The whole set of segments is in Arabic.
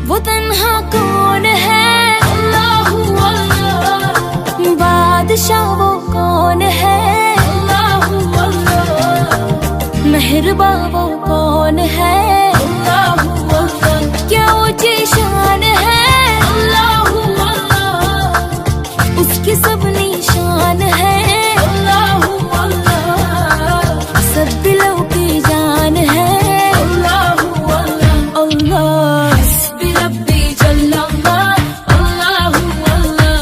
वो तन्हा कौन है, अल्लाह अल्लाह। बादशाह वो कौन है, अल्लाह अल्लाह। मेहरबा वो कौन है, अल्लाह अल्लाह। क्या ऊंची शान है, अल्लाह अल्लाह। उसकी सब निशान है, अल्लाह अल्लाह। सब दिलों की जान है, अल्लाह अल्लाह अल्लाह। हस्बी रब्बी जल्लल्लाह, अल्लाह अल्लाह।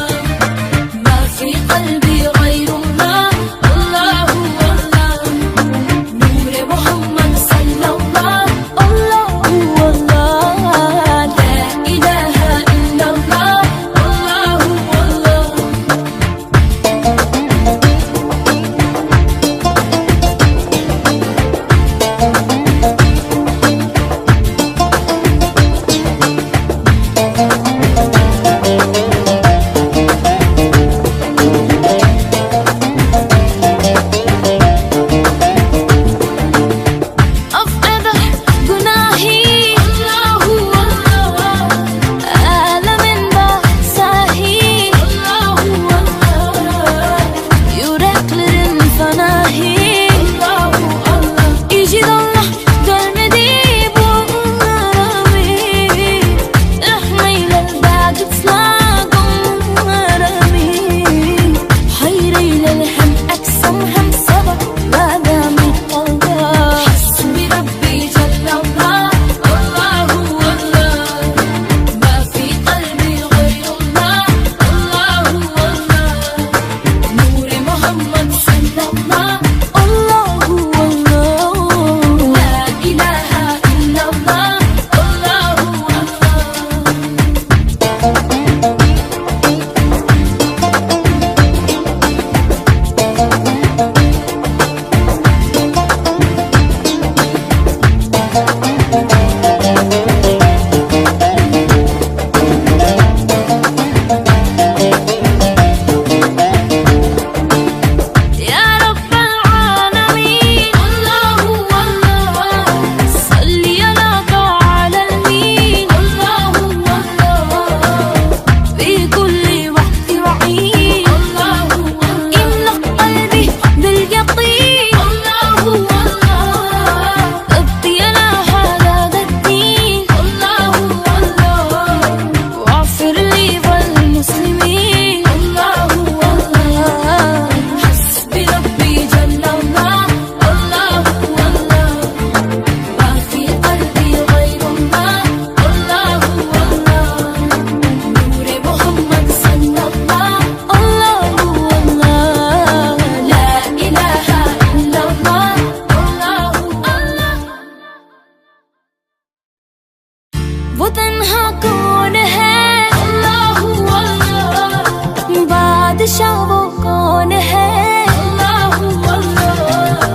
मा फी क़ल्बी ग़ैरुल्लाह, अल्लाह अल्लाह। नूर मोहम्मद सल्लल्लाह, अल्लाह अल्लाह। ला इलाहा इल्लल्लाह, अल्लाह अल्लाह। أفقده جناحي، الله الله. ألم بأساهي، الله الله. Yüreklerin fanahi, Allah Allah. İcid Allah görmedi bu arami. Rahmeyle بعد إطلاق مرامي. حيريل الهم أقسم هم صبر بادامي الله. حسبي ربي جل الله، الله الله. ما في قلبي غير الله، الله الله. نور محمد صلى الله، الله الله. لا إله إلا الله، الله يا رب العالمين، الله الله. صلي على على المين، الله الله. في كل وقت وعين، الله الله. املأ قلبي باليقين، الله الله. ابقي على هذا الدين، الله الله. واغفر لي والمسلمين، الله الله. حسبي ربي جل الله، الله الله. ما في قلبي غير الله، الله الله. نور محمد صلى الله، الله الله. لا إله إلا الله، الله الله. वो तन्हा कौन है, अल्लाह अल्लाह। बादशाह वो